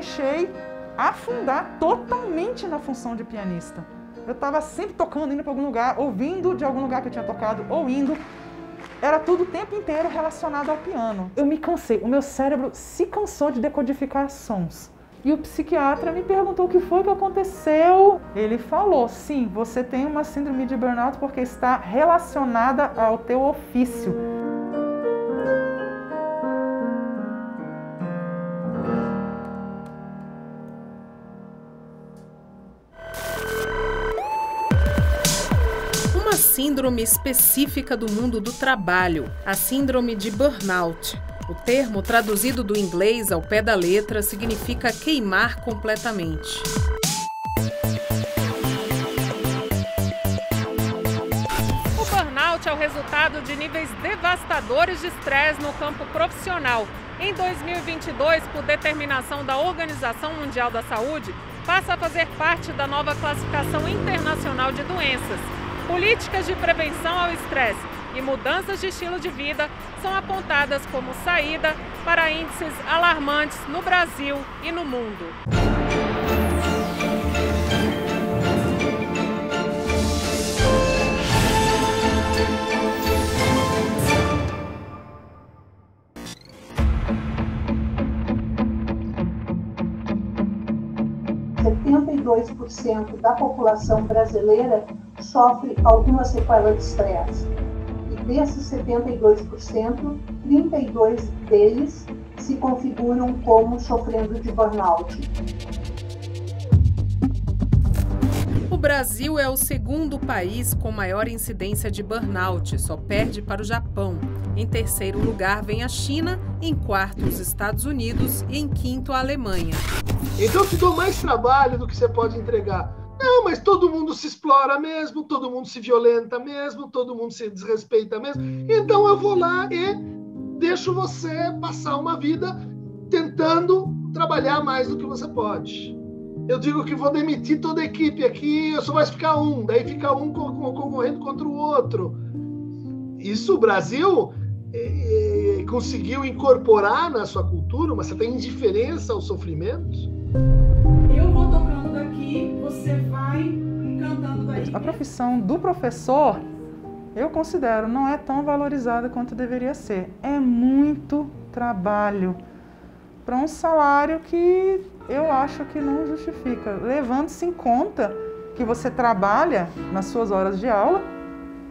deixei afundar totalmente na função de pianista. Eu estava sempre tocando, indo para algum lugar, ouvindo de algum lugar que eu tinha tocado, ou indo. Era tudo o tempo inteiro relacionado ao piano. Eu me cansei, o meu cérebro se cansou de decodificar sons. E o psiquiatra me perguntou o que foi que aconteceu. Ele falou, sim, você tem uma síndrome de burnout porque está relacionada ao teu ofício. Uma síndrome específica do mundo do trabalho, a síndrome de burnout. O termo, traduzido do inglês ao pé da letra, significa queimar completamente. O burnout é o resultado de níveis devastadores de estresse no campo profissional. Em 2022, por determinação da Organização Mundial da Saúde, passa a fazer parte da nova classificação internacional de doenças. Políticas de prevenção ao estresse e mudanças de estilo de vida são apontadas como saída para índices alarmantes no Brasil e no mundo. %72% da população brasileira sofre alguma sequela de estresse. E desses 72%, 32 deles se configuram como sofrendo de burnout. O Brasil é o segundo país com maior incidência de burnout, só perde para o Japão. Em terceiro lugar vem a China, em quarto os Estados Unidos e em quinto a Alemanha. Então eu te dou mais trabalho do que você pode entregar. Não, mas todo mundo se explora mesmo, todo mundo se violenta mesmo, todo mundo se desrespeita mesmo. Então eu vou lá e deixo você passar uma vida tentando trabalhar mais do que você pode. Eu digo que vou demitir toda a equipe aqui, só vai ficar um, daí fica um concorrendo contra o outro. Isso o Brasil conseguiu incorporar na sua cultura uma certa indiferença ao sofrimento. Eu vou tocando daqui, você vai cantando daí. A profissão do professor, eu considero, não é tão valorizada quanto deveria ser. É muito trabalho para um salário que eu acho que não justifica. Levando-se em conta que você trabalha nas suas horas de aula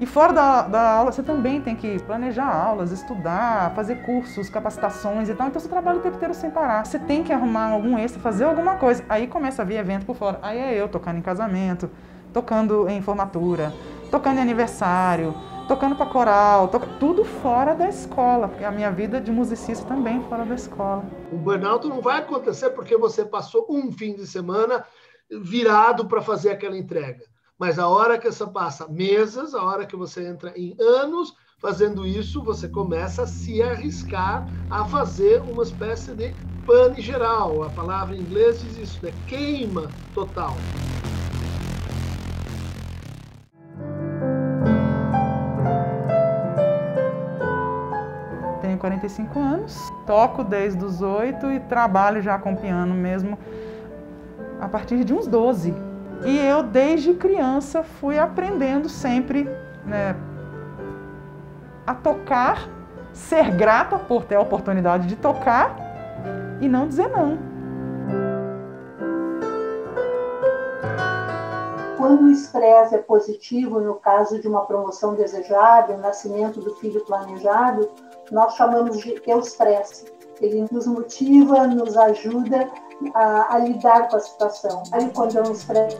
e fora da aula você também tem que planejar aulas, estudar, fazer cursos, capacitações e tal. Então você trabalha o tempo inteiro sem parar. Você tem que arrumar algum extra, fazer alguma coisa. Aí começa a vir evento por fora. Aí é eu tocando em casamento, tocando em formatura, tocando em aniversário, tocando para coral, tudo fora da escola, porque a minha vida de musicista também fora da escola. O burnout não vai acontecer porque você passou um fim de semana virado para fazer aquela entrega. Mas a hora que você passa meses, a hora que você entra em anos fazendo isso, você começa a se arriscar a fazer uma espécie de pane geral. A palavra em inglês diz isso, né? Queima total. Tenho 45 anos, toco desde os 8 e trabalho já com piano mesmo a partir de uns 12. E eu, desde criança, fui aprendendo sempre, né, a tocar, ser grata por ter a oportunidade de tocar e não dizer não. Quando o estresse é positivo, no caso de uma promoção desejada, o nascimento do filho planejado, nós chamamos de eustresse. Ele nos motiva, nos ajuda a lidar com a situação. Aí, quando é um estresse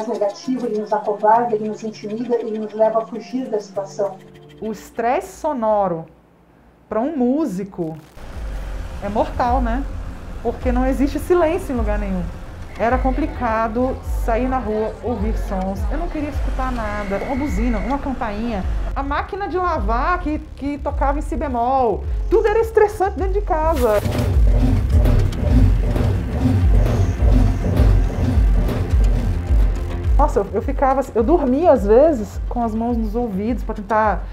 negativo, ele nos acovarda, ele nos intimida, ele nos leva a fugir da situação. O estresse sonoro para um músico é mortal, né? Porque não existe silêncio em lugar nenhum. Era complicado sair na rua, ouvir sons. Eu não queria escutar nada. Uma buzina, uma campainha. A máquina de lavar que tocava em si bemol. Tudo era estressante dentro de casa. Nossa, eu dormia às vezes com as mãos nos ouvidos para tentar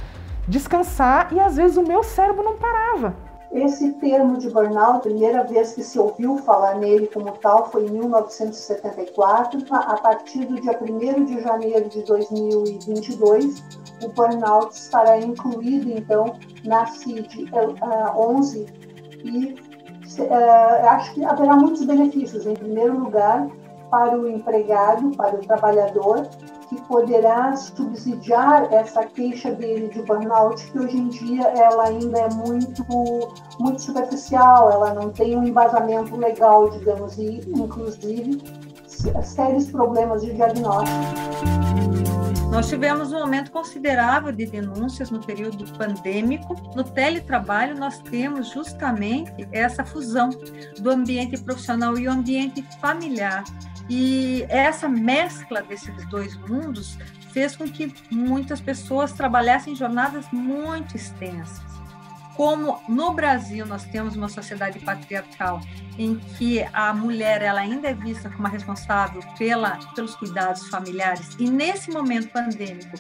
descansar e às vezes o meu cérebro não parava. Esse termo de burnout, a primeira vez que se ouviu falar nele como tal foi em 1974. A partir do dia 1º de janeiro de 2022, o burnout estará incluído, então, na CID-11 e acho que haverá muitos benefícios. Em primeiro lugar, para o empregado, para o trabalhador, que poderá subsidiar essa queixa dele de burnout, que hoje em dia ela ainda é muito superficial, ela não tem um embasamento legal, digamos, e inclusive sérios problemas de diagnóstico. Nós tivemos um aumento considerável de denúncias no período pandêmico. No teletrabalho, nós temos justamente essa fusão do ambiente profissional e o ambiente familiar. E essa mescla desses dois mundos fez com que muitas pessoas trabalhassem em jornadas muito extensas. Como no Brasil nós temos uma sociedade patriarcal em que a mulher ela ainda é vista como a responsável pelos cuidados familiares, e nesse momento pandêmico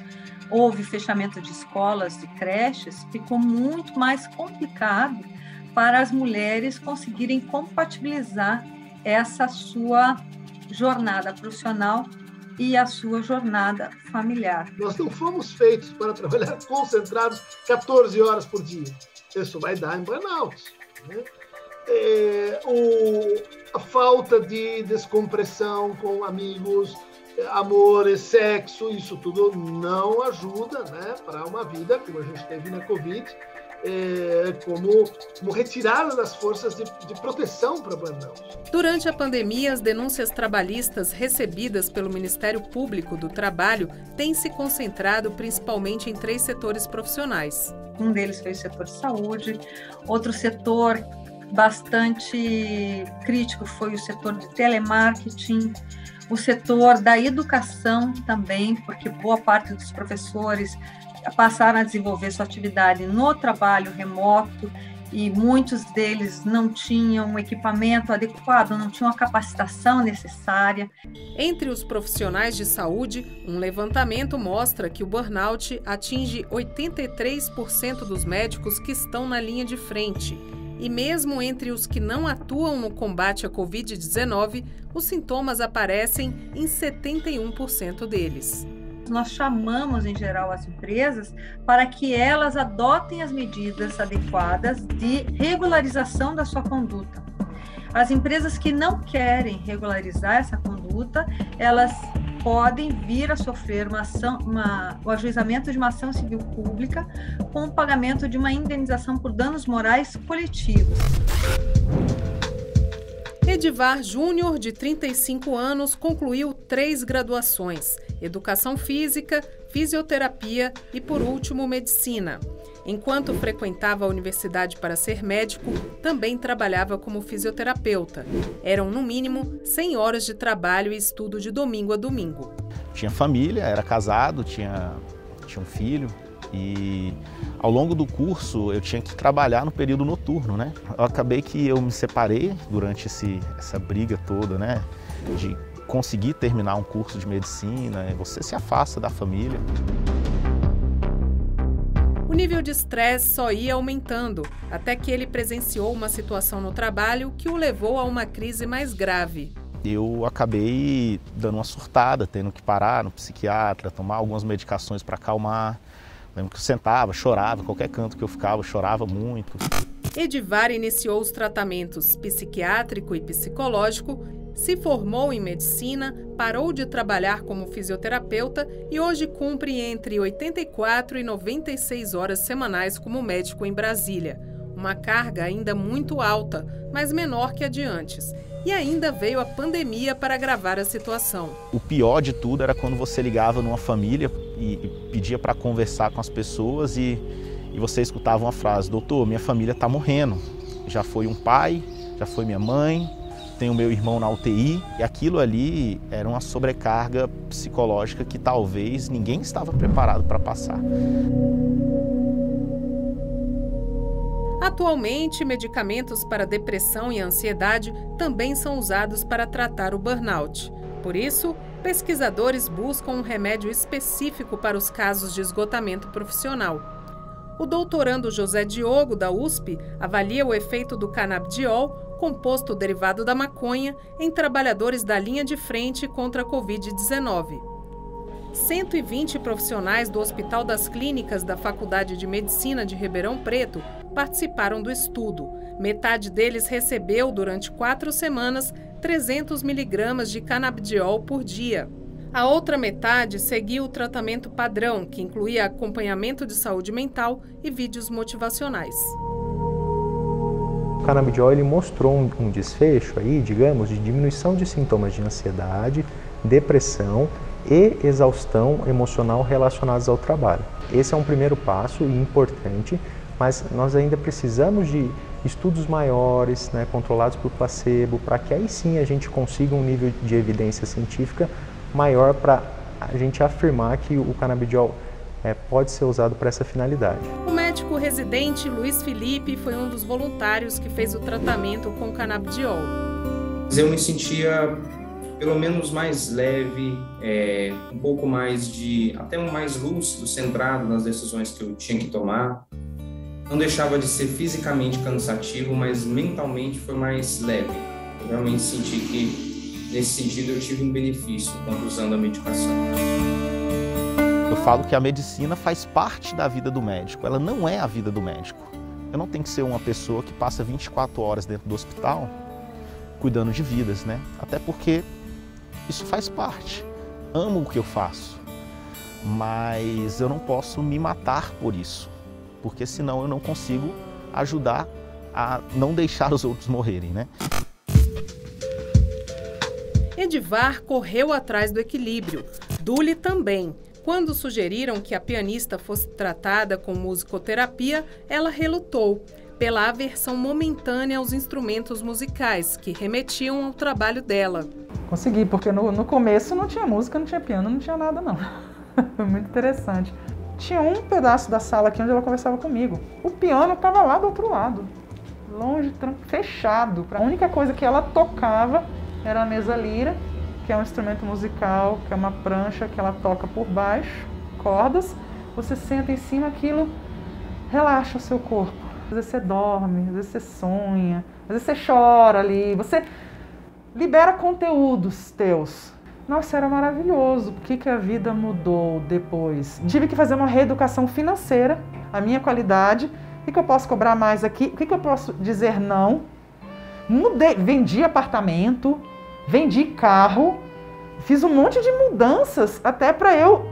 houve fechamento de escolas, de creches, ficou muito mais complicado para as mulheres conseguirem compatibilizar essa sua jornada profissional e a sua jornada familiar. Nós não fomos feitos para trabalhar concentrados 14 horas por dia. Isso vai dar em burnout, né? A falta de descompressão com amigos, amor, sexo, isso tudo não ajuda, né, para uma vida como a gente teve na Covid, como retirada das forças de proteção para burnout. Durante a pandemia, as denúncias trabalhistas recebidas pelo Ministério Público do Trabalho têm se concentrado principalmente em 3 setores profissionais. Um deles foi o setor de saúde, outro setor bastante crítico foi o setor de telemarketing, o setor da educação também, porque boa parte dos professores passaram a desenvolver sua atividade no trabalho remoto e muitos deles não tinham um equipamento adequado, não tinham a capacitação necessária. Entre os profissionais de saúde, um levantamento mostra que o burnout atinge 83% dos médicos que estão na linha de frente. E mesmo entre os que não atuam no combate à Covid-19, os sintomas aparecem em 71% deles. Nós chamamos, em geral, as empresas para que elas adotem as medidas adequadas de regularização da sua conduta. As empresas que não querem regularizar essa conduta, elas podem vir a sofrer o ajuizamento de uma ação civil pública com o pagamento de uma indenização por danos morais coletivos. Edivar Júnior, de 35 anos, concluiu 3 graduações: Educação Física, Fisioterapia e, por último, Medicina. Enquanto frequentava a universidade para ser médico, também trabalhava como fisioterapeuta. Eram, no mínimo, 100 horas de trabalho e estudo de domingo a domingo. Tinha família, era casado, tinha um filho. E ao longo do curso eu tinha que trabalhar no período noturno, né? Eu acabei que eu me separei durante essa briga toda, né? De conseguir terminar um curso de medicina, você se afasta da família. O nível de estresse só ia aumentando, até que ele presenciou uma situação no trabalho que o levou a uma crise mais grave. Eu acabei dando uma surtada, tendo que parar no psiquiatra, tomar algumas medicações para acalmar. Lembro que eu sentava, chorava, qualquer canto que eu ficava, eu chorava muito. Edivar iniciou os tratamentos psiquiátrico e psicológico, se formou em medicina, parou de trabalhar como fisioterapeuta e hoje cumpre entre 84 e 96 horas semanais como médico em Brasília. Uma carga ainda muito alta, mas menor que a de antes. E ainda veio a pandemia para agravar a situação. O pior de tudo era quando você ligava numa família e pedia para conversar com as pessoas e você escutava uma frase: doutor, minha família está morrendo. Já foi um pai, já foi minha mãe, tem o meu irmão na UTI. E aquilo ali era uma sobrecarga psicológica que talvez ninguém estava preparado para passar. Atualmente, medicamentos para depressão e ansiedade também são usados para tratar o burnout. Por isso, pesquisadores buscam um remédio específico para os casos de esgotamento profissional. O doutorando José Diogo, da USP, avalia o efeito do canabidiol, composto derivado da maconha, em trabalhadores da linha de frente contra a Covid-19. 120 profissionais do Hospital das Clínicas da Faculdade de Medicina de Ribeirão Preto participaram do estudo. Metade deles recebeu, durante 4 semanas, 300 miligramas de canabidiol por dia. A outra metade seguiu o tratamento padrão, que incluía acompanhamento de saúde mental e vídeos motivacionais. O canabidiol ele mostrou um desfecho aí, digamos, de diminuição de sintomas de ansiedade, depressão e exaustão emocional relacionados ao trabalho. Esse é um primeiro passo e importante, mas nós ainda precisamos de estudos maiores, né, controlados por placebo, para que aí sim a gente consiga um nível de evidência científica maior para a gente afirmar que o canabidiol pode ser usado para essa finalidade. O médico residente Luiz Felipe foi um dos voluntários que fez o tratamento com canabidiol. Eu me sentia pelo menos mais leve, um pouco mais até mais lúcido, centrado nas decisões que eu tinha que tomar. Não deixava de ser fisicamente cansativo, mas mentalmente foi mais leve. Eu realmente senti que, nesse sentido, eu tive um benefício quando usando a medicação. Eu falo que a medicina faz parte da vida do médico, ela não é a vida do médico. Eu não tenho que ser uma pessoa que passa 24 horas dentro do hospital cuidando de vidas, né? Até porque isso faz parte. Amo o que eu faço, mas eu não posso me matar por isso, porque senão eu não consigo ajudar a não deixar os outros morrerem, né? Edivar correu atrás do equilíbrio. Dully também. Quando sugeriram que a pianista fosse tratada com musicoterapia, ela relutou, pela aversão momentânea aos instrumentos musicais, que remetiam ao trabalho dela. Consegui, porque no começo não tinha música, não tinha piano, não tinha nada não. Foi muito interessante. Tinha um pedaço da sala aqui onde ela conversava comigo. O piano estava lá do outro lado, longe, fechado. A única coisa que ela tocava era a mesa lira, que é um instrumento musical, que é uma prancha que ela toca por baixo, cordas. Você senta em cima, aquilo relaxa o seu corpo. Às vezes você dorme, às vezes você sonha, às vezes você chora ali, você libera conteúdos teus. Nossa, era maravilhoso. O que a vida mudou depois? Tive que fazer uma reeducação financeira, a minha qualidade. O que eu posso cobrar mais aqui? O que eu posso dizer não? Mudei, vendi apartamento, vendi carro, fiz um monte de mudanças até para eu,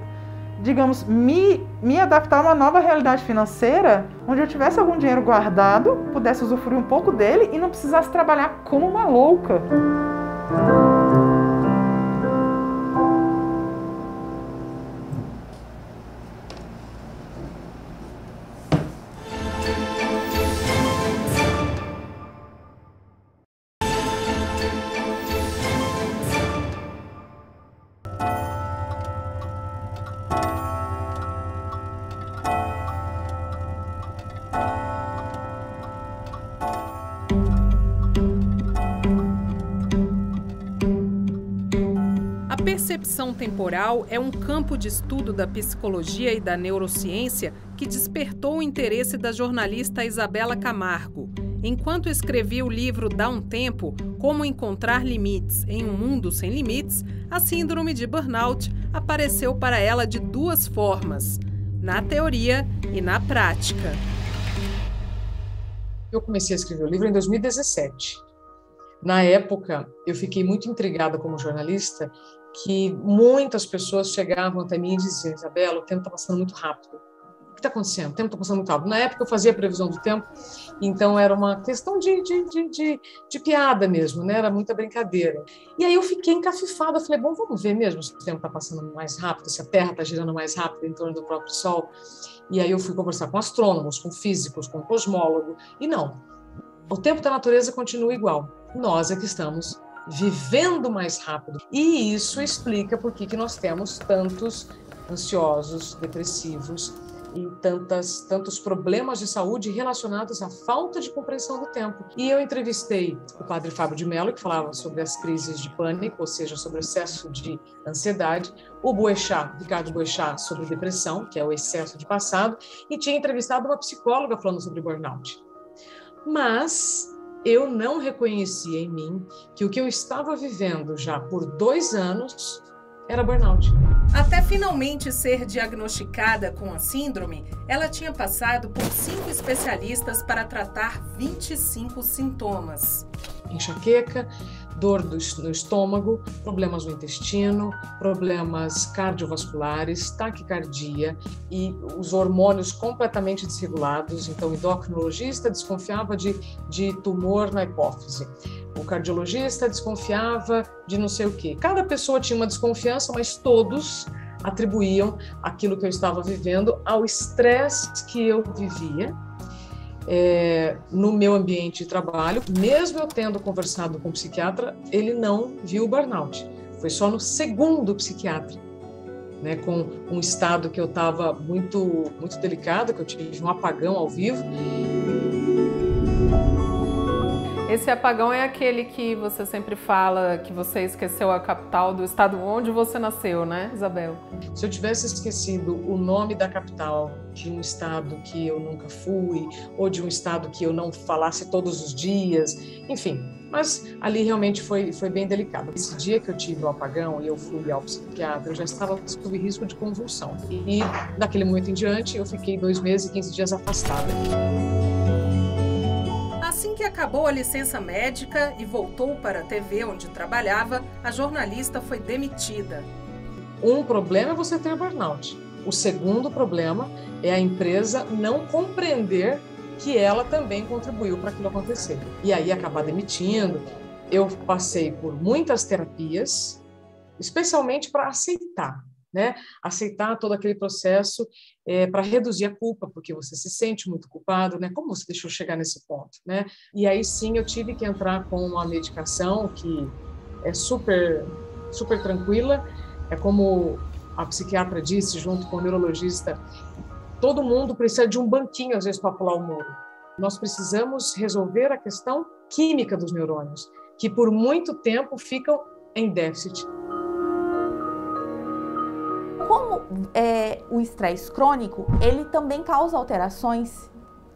digamos, me adaptar a uma nova realidade financeira, onde eu tivesse algum dinheiro guardado, pudesse usufruir um pouco dele e não precisasse trabalhar como uma louca. A percepção temporal é um campo de estudo da psicologia e da neurociência que despertou o interesse da jornalista Isabela Camargo. Enquanto escrevia o livro Dá um Tempo, Como Encontrar Limites em um Mundo Sem Limites, a síndrome de burnout apareceu para ela de 2 formas, na teoria e na prática. Eu comecei a escrever o livro em 2017. Na época, eu fiquei muito intrigada como jornalista, que muitas pessoas chegavam até mim e diziam: Isabela, o tempo está passando muito rápido. O que está acontecendo? O tempo está passando muito rápido. Na época eu fazia a previsão do tempo, então era uma questão de piada mesmo, né? Era muita brincadeira. E aí eu fiquei encafifada, falei, bom, vamos ver mesmo se o tempo está passando mais rápido, se a Terra está girando mais rápido em torno do próprio Sol. E aí eu fui conversar com astrônomos, com físicos, com cosmólogos, e não, o tempo da natureza continua igual. Nós é que estamos vivendo mais rápido. E isso explica por que nós temos tantos ansiosos, depressivos, em tantos problemas de saúde relacionados à falta de compreensão do tempo. E eu entrevistei o padre Fábio de Mello, que falava sobre as crises de pânico, ou seja, sobre o excesso de ansiedade, o Ricardo Boechat, sobre depressão, que é o excesso de passado, e tinha entrevistado uma psicóloga falando sobre burnout. Mas eu não reconhecia em mim que o que eu estava vivendo já por 2 anos era burnout. Até finalmente ser diagnosticada com a síndrome, ela tinha passado por 5 especialistas para tratar 25 sintomas. Enxaqueca, dor no estômago, problemas no intestino, problemas cardiovasculares, taquicardia e os hormônios completamente desregulados. Então, o endocrinologista desconfiava de tumor na hipófise. O cardiologista desconfiava de não sei o quê. Cada pessoa tinha uma desconfiança, mas todos atribuíam aquilo que eu estava vivendo ao estresse que eu vivia no meu ambiente de trabalho. Mesmo eu tendo conversado com o psiquiatra, ele não viu o burnout. Foi só no segundo psiquiatra, né, com um estado que eu estava muito delicado, que eu tive um apagão ao vivo. Esse apagão é aquele que você sempre fala que você esqueceu a capital do estado onde você nasceu, né, Isabel? Se eu tivesse esquecido o nome da capital de um estado que eu nunca fui, ou de um estado que eu não falasse todos os dias, enfim. Mas ali realmente foi bem delicado. Esse dia que eu tive o apagão e eu fui ao psiquiatra, eu já estava sob risco de convulsão. E daquele momento em diante eu fiquei 2 meses e 15 dias afastada. Assim que acabou a licença médica e voltou para a TV onde trabalhava, a jornalista foi demitida. Um problema é você ter burnout. O segundo problema é a empresa não compreender que ela também contribuiu para aquilo acontecer. E aí acabar demitindo. Eu passei por muitas terapias, especialmente para aceitar, né? Aceitar todo aquele processo para reduzir a culpa, porque você se sente muito culpado, né? Como você deixou chegar nesse ponto, né? E aí sim eu tive que entrar com uma medicação que é super tranquila. É como a psiquiatra disse, junto com o neurologista, todo mundo precisa de um banquinho, às vezes, para pular o muro. Nós precisamos resolver a questão química dos neurônios, que por muito tempo ficam em déficit. Como o estresse crônico, ele também causa alterações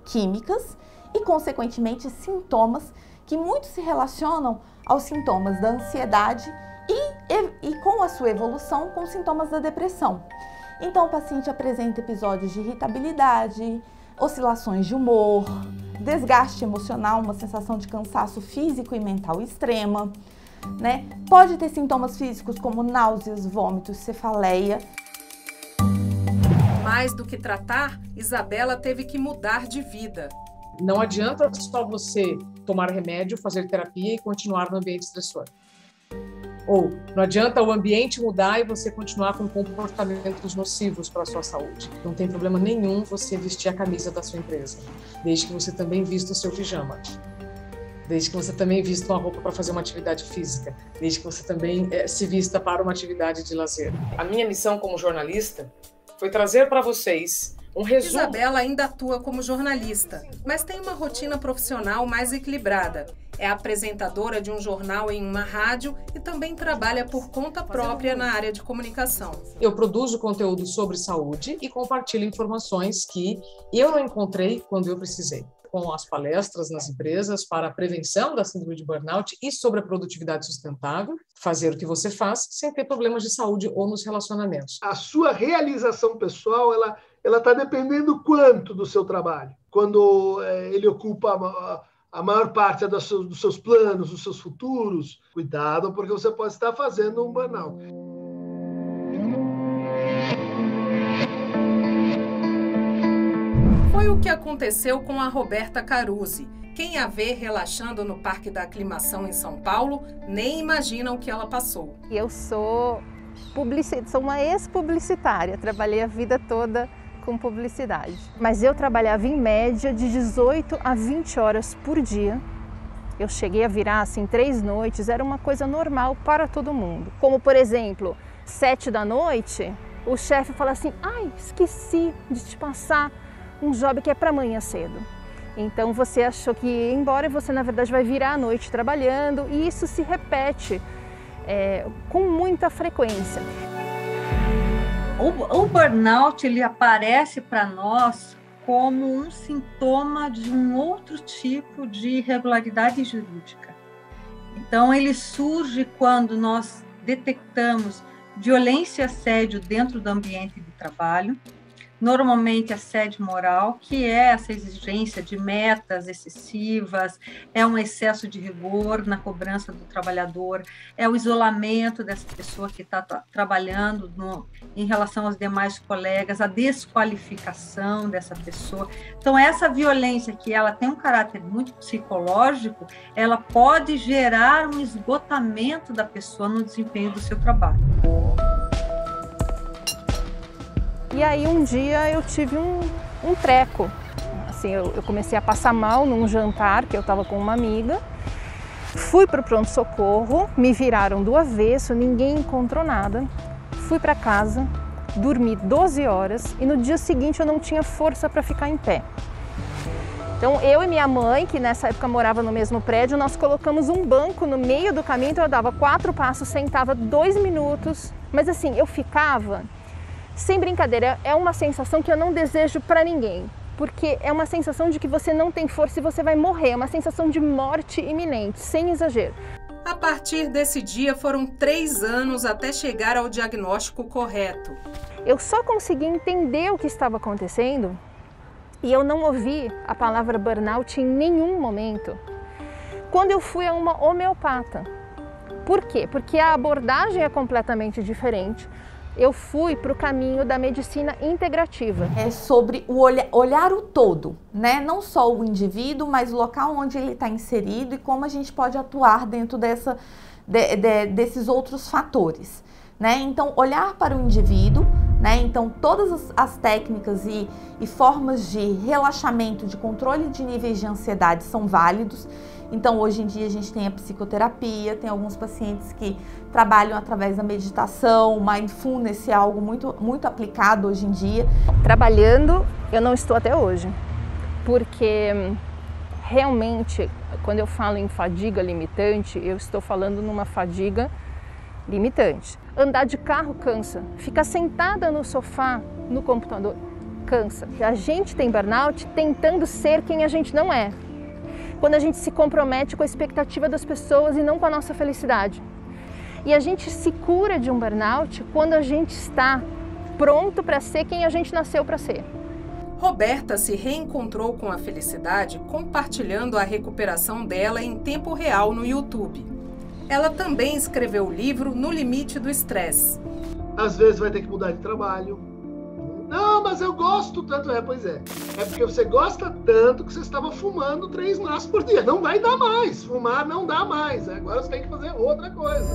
químicas e, consequentemente, sintomas que muito se relacionam aos sintomas da ansiedade e com a sua evolução, com sintomas da depressão. Então, o paciente apresenta episódios de irritabilidade, oscilações de humor, desgaste emocional, uma sensação de cansaço físico e mental extrema, né? Pode ter sintomas físicos como náuseas, vômitos, cefaleia. Mais do que tratar, Isabela teve que mudar de vida. Não adianta só você tomar remédio, fazer terapia e continuar no ambiente estressor. Ou não adianta o ambiente mudar e você continuar com comportamentos nocivos para a sua saúde. Não tem problema nenhum você vestir a camisa da sua empresa, desde que você também vista o seu pijama, desde que você também vista uma roupa para fazer uma atividade física, desde que você também se vista para uma atividade de lazer. A minha missão como jornalista foi trazer para vocês um resumo. Isabela ainda atua como jornalista, mas tem uma rotina profissional mais equilibrada. É apresentadora de um jornal em uma rádio e também trabalha por conta própria na área de comunicação. Eu produzo conteúdo sobre saúde e compartilho informações que eu não encontrei quando eu precisei. Com as palestras nas empresas para a prevenção da síndrome de burnout e sobre a produtividade sustentável, fazer o que você faz sem ter problemas de saúde ou nos relacionamentos. A sua realização pessoal, ela está dependendo quanto do seu trabalho. Quando ele ocupa a maior parte dos seus planos, dos seus futuros, cuidado, porque você pode estar fazendo um burnout. Foi o que aconteceu com a Roberta Caruzzi. Quem a vê relaxando no Parque da Aclimação em São Paulo, nem imagina o que ela passou. Eu sou uma ex-publicitária, trabalhei a vida toda com publicidade. Mas eu trabalhava em média de 18 a 20 horas por dia. Eu cheguei a virar assim 3 noites, era uma coisa normal para todo mundo. Como, por exemplo, 7 da noite, o chefe fala assim, ai, esqueci de te passar um job que é para amanhã cedo. Então você achou que ia embora e você na verdade vai virar à noite trabalhando, e isso se repete com muita frequência. O burnout, ele aparece para nós como um sintoma de um outro tipo de irregularidade jurídica. Então, ele surge quando nós detectamos violência e assédio dentro do ambiente de trabalho, normalmente assédio moral, que é essa exigência de metas excessivas, é um excesso de rigor na cobrança do trabalhador, é o isolamento dessa pessoa que está trabalhando em relação aos demais colegas, a desqualificação dessa pessoa. Então, essa violência, que ela tem um caráter muito psicológico, ela pode gerar um esgotamento da pessoa no desempenho do seu trabalho. E aí um dia eu tive um treco, assim, eu comecei a passar mal num jantar que eu estava com uma amiga, fui para o pronto-socorro, me viraram do avesso, ninguém encontrou nada, fui para casa, dormi 12 horas e no dia seguinte eu não tinha força para ficar em pé. Então eu e minha mãe, que nessa época morava no mesmo prédio, nós colocamos um banco no meio do caminho, então eu dava 4 passos, sentava 2 minutos, mas assim, eu ficava... Sem brincadeira, é uma sensação que eu não desejo para ninguém, porque é uma sensação de que você não tem força e você vai morrer, é uma sensação de morte iminente, sem exagero. A partir desse dia foram 3 anos até chegar ao diagnóstico correto. Eu só consegui entender o que estava acontecendo e eu não ouvi a palavra burnout em nenhum momento quando eu fui a uma homeopata. Por quê? Porque a abordagem é completamente diferente. Eu fui para o caminho da medicina integrativa. É sobre o olhar o todo, né? Não só o indivíduo, mas o local onde ele está inserido e como a gente pode atuar dentro desses outros fatores, né? Então, olhar para o indivíduo, né? Então, todas as técnicas e formas de relaxamento, de controle de níveis de ansiedade são válidos. Então, hoje em dia, a gente tem a psicoterapia, tem alguns pacientes que trabalham através da meditação, mindfulness é algo muito, muito aplicado hoje em dia. Trabalhando, eu não estou até hoje, porque realmente, quando eu falo em fadiga limitante, eu estou falando numa fadiga limitante. Andar de carro cansa, ficar sentada no sofá, no computador, cansa. A gente tem burnout tentando ser quem a gente não é. Quando a gente se compromete com a expectativa das pessoas e não com a nossa felicidade. E a gente se cura de um burnout quando a gente está pronto para ser quem a gente nasceu para ser. Roberta se reencontrou com a felicidade compartilhando a recuperação dela em tempo real no YouTube. Ela também escreveu o livro No Limite do Estresse. Às vezes vai ter que mudar de trabalho. Não, mas eu gosto tanto. Pois é. É porque você gosta tanto que você estava fumando 3 maços por dia. Não vai dar mais. Fumar não dá mais. Agora você tem que fazer outra coisa.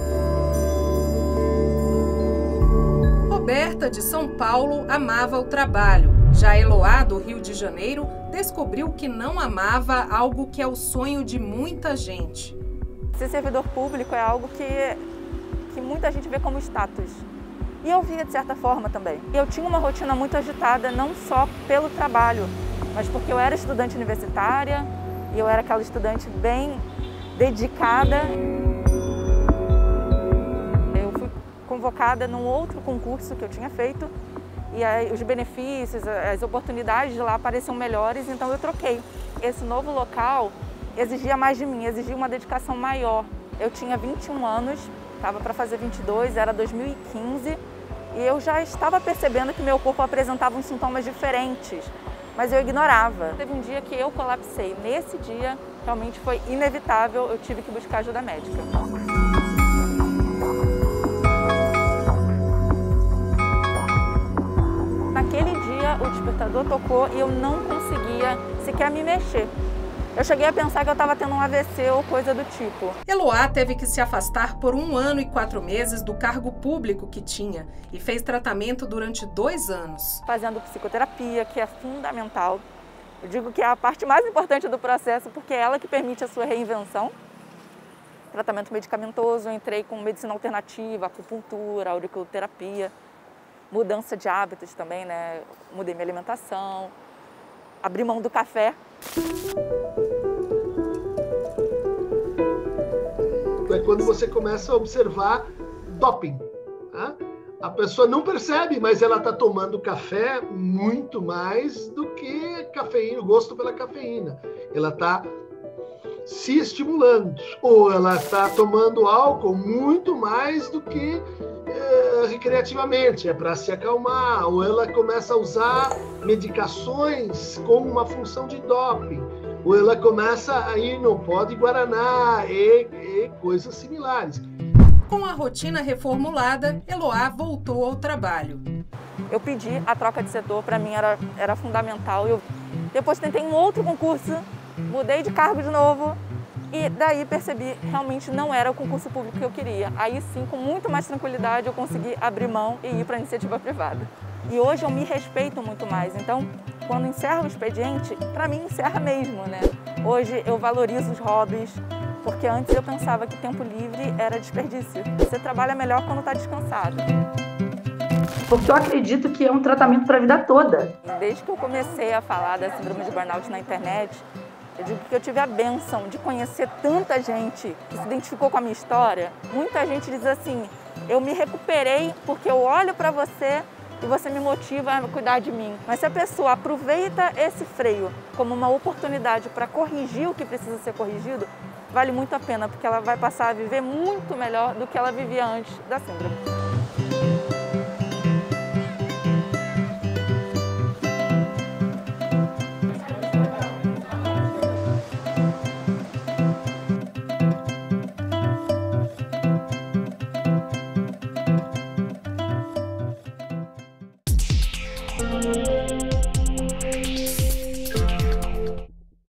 Roberta, de São Paulo, amava o trabalho. Já Eloá, do Rio de Janeiro, descobriu que não amava algo que é o sonho de muita gente. Ser servidor público é algo que muita gente vê como status. E eu via de certa forma também. Eu tinha uma rotina muito agitada, não só pelo trabalho, mas porque eu era estudante universitária e eu era aquela estudante bem dedicada. Eu fui convocada num outro concurso que eu tinha feito e aí os benefícios, as oportunidades de lá pareciam melhores, então eu troquei. Esse novo local exigia mais de mim, exigia uma dedicação maior. Eu tinha 21 anos, estava para fazer 22, era 2015, e eu já estava percebendo que meu corpo apresentava uns sintomas diferentes, mas eu ignorava. Teve um dia que eu colapsei. Nesse dia, realmente foi inevitável, eu tive que buscar ajuda médica. Naquele dia, o despertador tocou e eu não conseguia sequer me mexer. Eu cheguei a pensar que eu estava tendo um AVC ou coisa do tipo. Eloá teve que se afastar por 1 ano e 4 meses do cargo público que tinha e fez tratamento durante 2 anos. Fazendo psicoterapia, que é fundamental. Eu digo que é a parte mais importante do processo porque é ela que permite a sua reinvenção. Tratamento medicamentoso, eu entrei com medicina alternativa, acupuntura, auriculoterapia. mudança de hábitos também, né? Mudei minha alimentação, abri mão do café. É quando você começa a observar doping. Tá? A pessoa não percebe, mas ela está tomando café muito mais do que cafeína, gosto pela cafeína. Ela está se estimulando, ou ela está tomando álcool muito mais do que recreativamente, é para se acalmar, ou ela começa a usar medicações com uma função de doping, ou ela começa a ir no pó de guaraná e coisas similares. Com a rotina reformulada, Eloá voltou ao trabalho. Eu pedi a troca de setor, para mim era fundamental. Eu depois tentei um outro concurso, mudei de cargo de novo e daí percebi que realmente não era o concurso público que eu queria. Aí sim, com muito mais tranquilidade, eu consegui abrir mão e ir para a iniciativa privada. E hoje eu me respeito muito mais, então quando encerra o expediente, para mim encerra mesmo, né? Hoje eu valorizo os hobbies, porque antes eu pensava que tempo livre era desperdício. Você trabalha melhor quando está descansado. Porque eu acredito que é um tratamento para a vida toda. Desde que eu comecei a falar da síndrome de burnout na internet, eu digo que eu tive a bênção de conhecer tanta gente que se identificou com a minha história. Muita gente diz assim, eu me recuperei porque eu olho para você e você me motiva a cuidar de mim. Mas se a pessoa aproveita esse freio como uma oportunidade para corrigir o que precisa ser corrigido, vale muito a pena, porque ela vai passar a viver muito melhor do que ela vivia antes da síndrome.